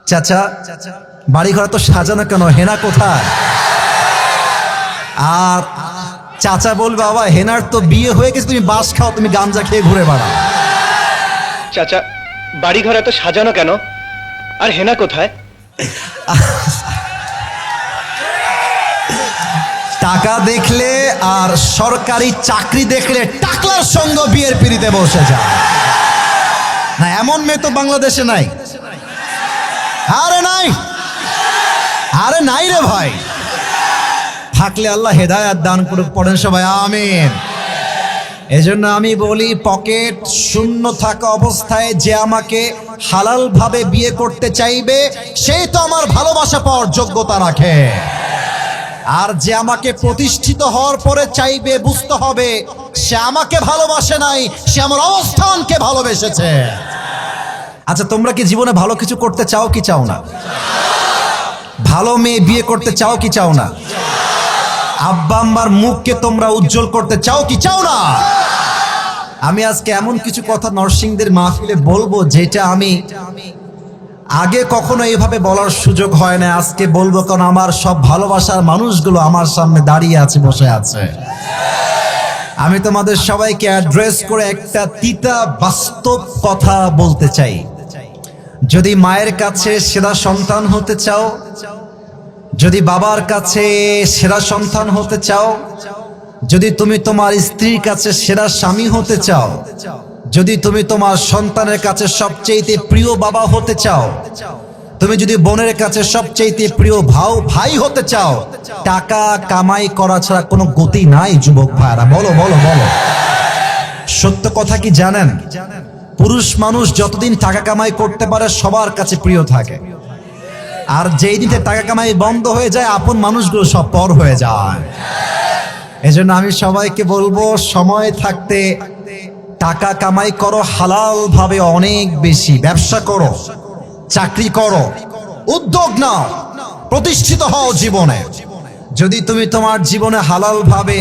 চাচা বাড়ি ঘর তো সাজানো কেন, হেনা কোথায়? আর চাচা বলবে বাবা হেনার তো বিয়ে হয়ে গেছে, তুমি বাস খাও, তুমি গাঞ্জা খেয়ে ঘুরে বেড়াও। চাচা বাড়ি ঘর এত সাজানো কেন, আর হেনা কোথায়? টাকা দেখলে আর সরকারি চাকরি দেখলে টাকলার সঙ্গে বিয়ের পিড়িতে বসে যায় না, এমন মেয়ে তো বাংলাদেশে নাই। আরে নাই, আরে নাই রে ভাই। থাকলে আল্লাহ হেদায়েত দান করুক, পড়েন সবাই আমিন। এজন্য আমি বলি পকেট শূন্য থাকা অবস্থায় যে আমাকে হালাল ভাবে বিয়ে করতে চাইবে সে তো আমার ভালোবাসা পাওয়ার যোগ্যতা রাখে, আর যে আমাকে প্রতিষ্ঠিত হওয়ার পরে চাইবে বুঝতে হবে সে আমাকে ভালোবাসে নাই, সে আমার অবস্থানকে ভালোবেসেছে। আচ্ছা তোমরা কি জীবনে ভালো কিছু করতে চাও কি চাও না? ভালো মেয়ে বিয়ে করতে চাও কি চাও না? আব্বা আম্মার মুখকে তোমরা উজ্জ্বল করতে চাও কি চাও না? আমি আজকে এমন কিছু কথা নরসিংদের মাহফিলে বলবো যেটা আমি আগে কখনো এইভাবে বলার সুযোগ হয় না, আজকে বলবো, কারণ আমার সব ভালোবাসার মানুষগুলো আমার সামনে দাঁড়িয়ে আছে, বসে আছে। আমি তোমাদের সবাইকে অ্যাড্রেস করে একটা তিতা বাস্তব কথা বলতে চাই। যদি মায়ের কাছে সেরা সন্তান হতে চাও, যদি বাবার কাছে সেরা সন্তান হতে চাও, যদি তুমি তোমার স্ত্রীর কাছে সেরা স্বামী হতে চাও, যদি তুমি তোমার সন্তানের কাছে সবচেয়ে প্রিয় বাবা হতে চাও, তুমি যদি বোনের কাছে সবচেয়ে প্রিয় ভাই হতে চাও, টাকা কামাই করা ছাড়া কোনো গতি নাই যুবক ভাইরা। বলো বলো বলো, সত্য কথা কি জানেন? পুরুষ মানুষ যতদিন টাকা কামাই করতে পারে সবার কাছে প্রিয় থাকে, আর যেই দিনে টাকা কামাই বন্ধ হয়ে যায় আপন মানুষগুলো সব পর হয়ে যায়। এজন্য আমি সবাইকে বলবো সময় থাকতে টাকা কামাই করো হালাল ভাবে, অনেক বেশি ব্যবসা করো, চাকরি করো, উদ্যোগ নাও, প্রতিষ্ঠিত হও জীবনে। যদি তুমি তোমার জীবনে হালাল ভাবে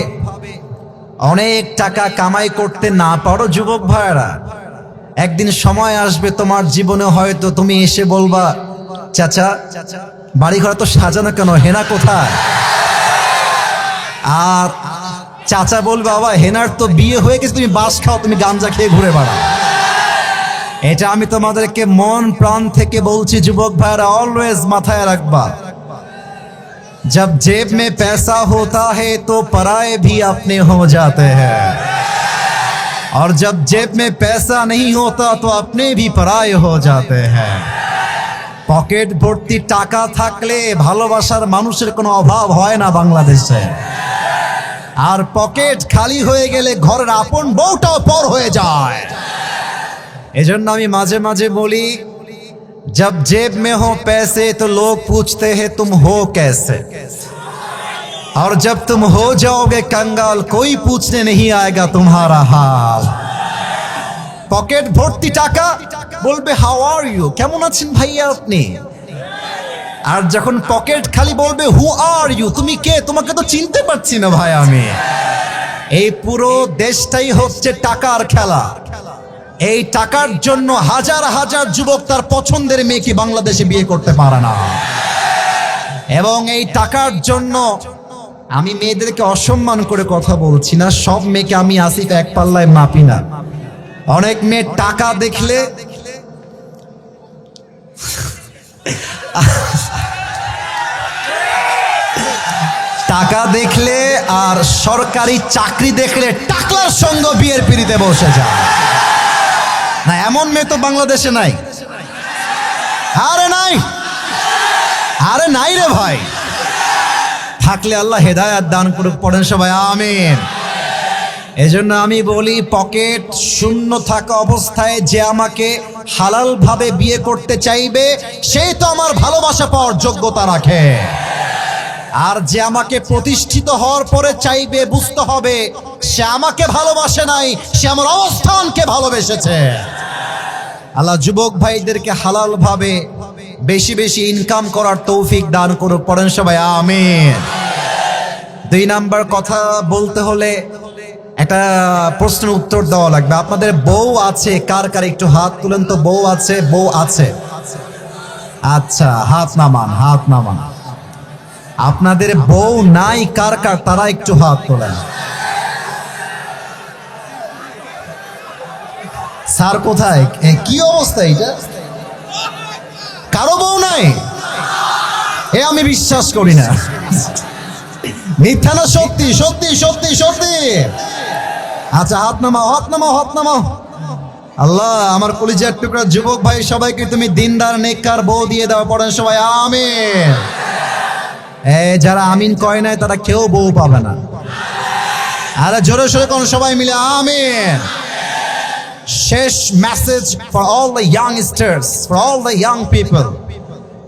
অনেক টাকা কামাই করতে না পারো যুবক ভাইরা, একদিন সময় আসবে তোমার জীবনে হয়তো তুমি এসে বলবা চাচা বাড়ি ঘর তো সাজানো কেন, হেনা কোথায়? আর চাচা বলবে বাবা হেনার তো বিয়ে হয়ে গেছে, তুমি বাস খাও, তুমি গাঞ্জা খেয়ে ঘুরে বেড়াও। এটা আমি তোমাদেরকে মন প্রাণ থেকে বলছি যুবক ভাইরা, অলওয়েজ মাথায় রাখবা, जब जेब में पैसा होता है तो पराए भी अपने हो जाते हैं, और जब जेब में पैसा नहीं होता तो अपने भी पराए हो जाते हैं। পকেট ভর্তি টাকা থাকলে ভালোবাসার মানুষের কোনো অভাব হয় না বাংলাদেশে, আর পকেট খালি হয়ে গেলে ঘরের আপন বউটাও পর হয়ে যায়। এজন্য আমি মাঝে মাঝে বলি, जब जेब में हो पैसे तो लोग पूछते हैं तुम हो कैसे, और जब तुम हो जाओगे कंगाल कोई पूछने नहीं आएगा तुम्हारा हाल। পকেট ভর্তি টাকা বলবে হাউ আর ইউ, কেমন আছেন ভাইয়া আপনি, আর যখন পকেট খালি বলবে হু আর ইউ, তুমি কে, তোমাকে তো চিনতে পারছি না ভাই আমি। এই পুরো দেশটাই হচ্ছে টাকার খেলা। এই টাকার জন্য হাজার হাজার যুবক তার পছন্দের মেয়েকে বাংলাদেশে বিয়ে করতে পারে না, এবং এই টাকার জন্য আমি মেয়েদেরকে অসম্মান করে কথা বলছি না, সব মেয়েকে আমি আসিফ এক পাল্লায় মাপি না। অনেক মেয়ে টাকা দেখলে টাকা দেখলে আর সরকারি চাকরি দেখলে টাকলার সঙ্গে বিয়ের পিড়িতে বসে যায় না, এমন মেয়ে তো বাংলাদেশে নাই। আরে নাই, আরে নাই রে ভাই। থাকলে আল্লাহ হেদায়েত দান করুক, পড়েন সবাই আমিন। এজন্য আমি বলি পকেট শূন্য থাকা অবস্থায় যে আমাকে হালাল ভাবে বিয়ে করতে চাইবে সে তো আমার ভালোবাসা পাওয়ার যোগ্যতা রাখে, আর যে আমাকে প্রতিষ্ঠিত হওয়ার পরে চাইবে বুঝতে হবে সে আমাকে ভালোবাসে নাই, সে আমার অবস্থানকে ভালোবেসেছে। আল্লাহ যুবক ভাইদেরকে হালাল ভাবে বেশি বেশি ইনকাম করার তৌফিক দান করুক, পড়েন সবাই আমিন। 2 নাম্বার কথা বলতে হলে একটা প্রশ্নের উত্তর দেওয়া লাগবে। আপনাদের বউ আছে? কার কার একটু হাত তুলেন তো, বউ আছে? বউ আছে? আচ্ছা, হাত নামান, হাত নামান। আপনাদের বউ নাই কার কার, তারা একটু হাত তোলেন। স্যার কোথায়? কি অবস্থা এটা? কারো বউ নাই? এ আমি বিশ্বাস করি না। মিথ্যা না সত্যি? সত্যি সত্যি সত্যি। আচ্ছা, হাত নামাও, হাত নামাও, হাত নামাও। আল্লাহ, আমার কলিজার টুকরা যুবক ভাই সবাইকে তুমি দিনদার নেককার বউ দিয়ে দাও। পড়েন সবাই আমিন। যারা আমিন কয় নাই তারা কেউ বউ পাবে না। আরে জোরে সোরে কোন সবাই মিলে আমিন। শেষ message for all the youngsters, for all the young people.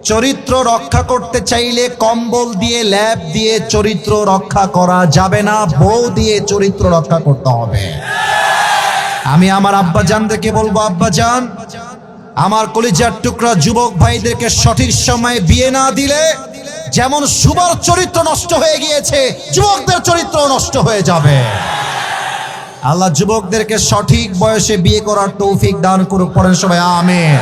চরিত্র রক্ষা করতে চাইলে কম্বল দিয়ে, ল্যাপ দিয়ে চরিত্র রক্ষা করা যাবে না, বউ দিয়ে চরিত্র রক্ষা করতে হবে। আমি আমার আব্বাজানদেরকে বলবো, আব্বাজান, আমার কলিজার টুকরা যুবক ভাইদেরকে সঠিক সময়ে বিয়ে না দিলে যেমন সুবার চরিত্র নষ্ট হয়ে গিয়েছে, যুবকদের চরিত্র নষ্ট হয়ে যাবে। আল্লাহ যুবকদেরকে সঠিক বয়সে বিয়ে করার তৌফিক দান করুক। পড়েন সবাই আমিন।